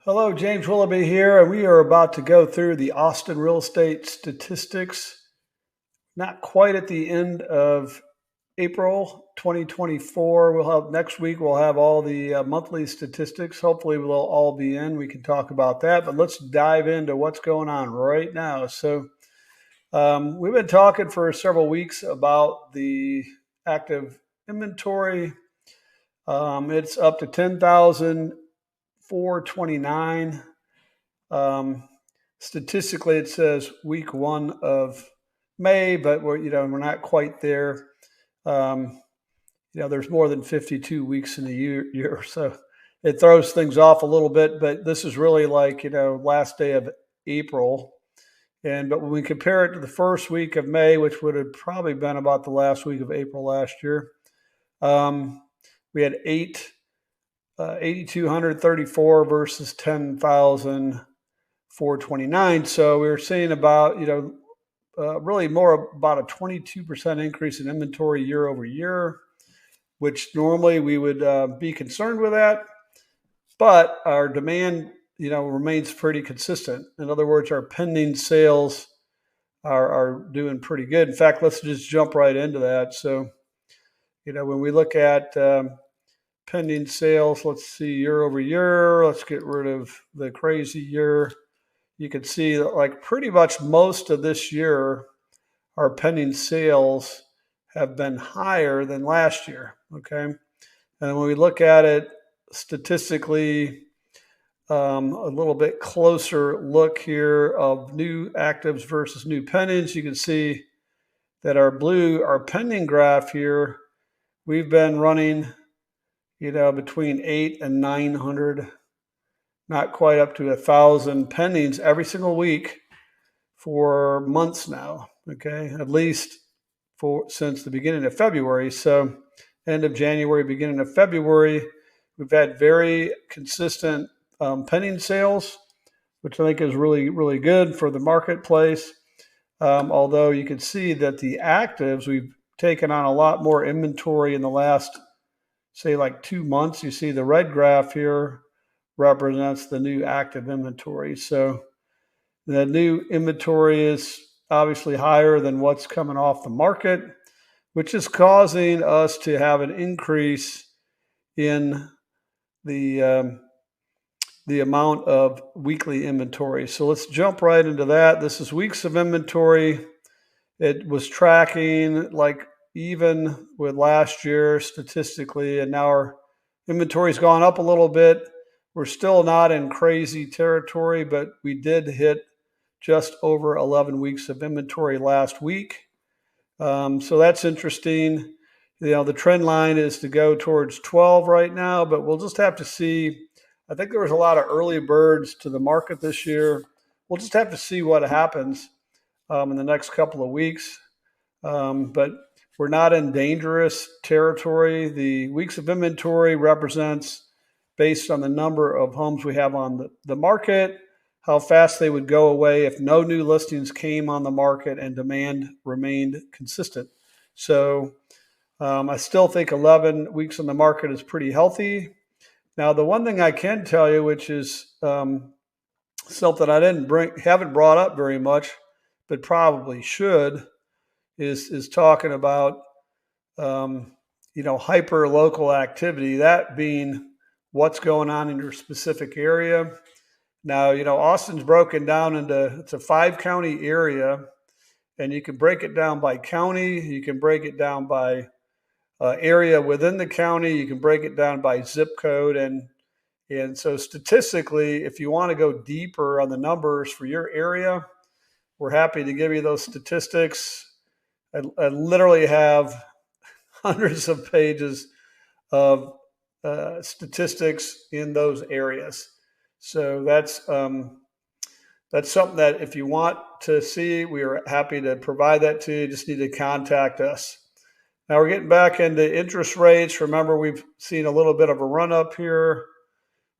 Hello, James Willoughby here, and we are about to go through the Austin real estate statistics. Not quite at the end of April 2024. We'll have next week. We'll have all the monthly statistics. Hopefully, we'll all be in. We can talk about that. But let's dive into what's going on right now. We've been talking for several weeks about the active inventory. It's up to 10,429. Statistically, it says week 1 of May, but we're not quite there. There's more than 52 weeks in a year, so it throws things off a little bit. But this is really like last day of April, but when we compare it to the first week of May, which would have probably been about the last week of April last year, we had 8,234 versus 10,429. So we were seeing about, really more about a 22% increase in inventory year over year, which normally we would be concerned with that. But our demand, remains pretty consistent. In other words, our pending sales are doing pretty good. In fact, let's just jump right into that. So, when we look at pending sales, let's see year over year. Let's get rid of the crazy year. You can see that like pretty much most of this year, our pending sales have been higher than last year. Okay. And when we look at it statistically, a little bit closer look here of new actives versus new pendings, you can see that our pending graph here, we've been running between 8 and 900, not quite up to 1,000 pendings every single week for months now. Okay, at least since the beginning of February. So end of January, beginning of February, we've had very consistent pending sales, which I think is really, really good for the marketplace. Although you can see that the actives, we've taken on a lot more inventory in the last, say, like 2 months. You see the red graph here represents the new active inventory. So the new inventory is obviously higher than what's coming off the market, which is causing us to have an increase in the amount of weekly inventory. So let's jump right into that. This is weeks of inventory. It was tracking like even with last year statistically, and now our inventory's gone up a little bit. We're still not in crazy territory, but we did hit just over 11 weeks of inventory last week. So that's interesting. The trend line is to go towards 12 right now, but we'll just have to see. I think there was a lot of early birds to the market this year. We'll just have to see what happens in the next couple of weeks. But we're not in dangerous territory. The weeks of inventory represents based on the number of homes we have on the market, how fast they would go away if no new listings came on the market and demand remained consistent. So I still think 11 weeks on the market is pretty healthy. Now, the one thing I can tell you, which is something I haven't brought up very much, but probably should, is talking about hyper local activity. That being what's going on in your specific area. Now, Austin's broken down it's a 5-county area, and you can break it down by county. You can break it down by area within the county. You can break it down by zip code. And so statistically, if you want to go deeper on the numbers for your area, we're happy to give you those statistics. I literally have hundreds of pages of statistics in those areas. So that's something that if you want to see, we are happy to provide that to you. You just need to contact us. Now we're getting back into interest rates. Remember, we've seen a little bit of a run up here,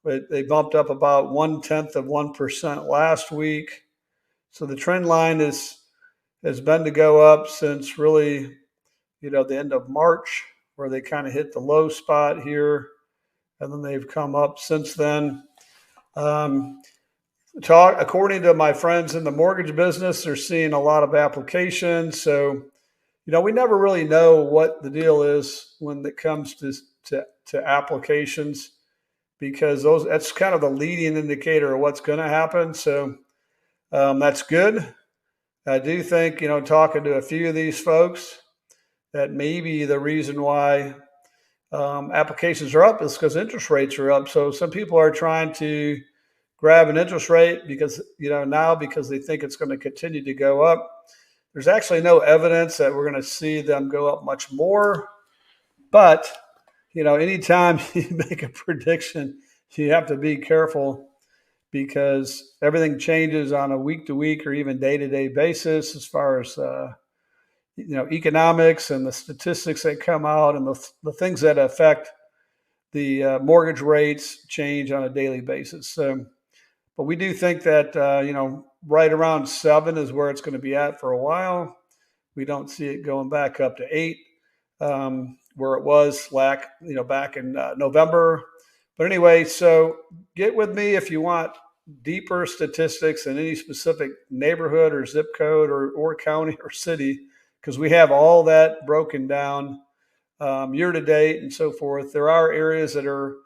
but they bumped up about 0.1% last week. So the trend line has been to go up since really, the end of March, where they kind of hit the low spot here, and then they've come up since then. Um, According to my friends in the mortgage business, they're seeing a lot of applications. So, we never really know what the deal is when it comes to applications because that's kind of the leading indicator of what's going to happen. So that's good. I do think, talking to a few of these folks, that maybe the reason why applications are up is because interest rates are up. So some people are trying to grab an interest rate because, now because they think it's going to continue to go up. There's actually no evidence that we're going to see them go up much more. But, anytime you make a prediction, you have to be careful because everything changes on a week to week or even day to day basis as far as economics and the statistics that come out and the things that affect the mortgage rates change on a daily basis. So, but we do think that right around 7 is where it's going to be at for a while. We don't see it going back up to 8, where it was back in November. But anyway, so get with me if you want deeper statistics in any specific neighborhood or zip code or county or city, because we have all that broken down year to date and so forth. There are areas that are,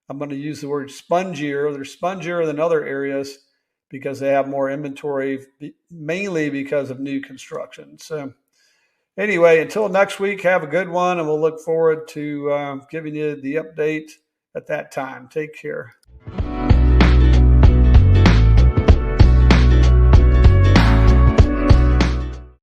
I'm going to use the word spongier. They're spongier than other areas because they have more inventory, mainly because of new construction. So anyway, until next week, have a good one, and we'll look forward to giving you the update at that time. Take care.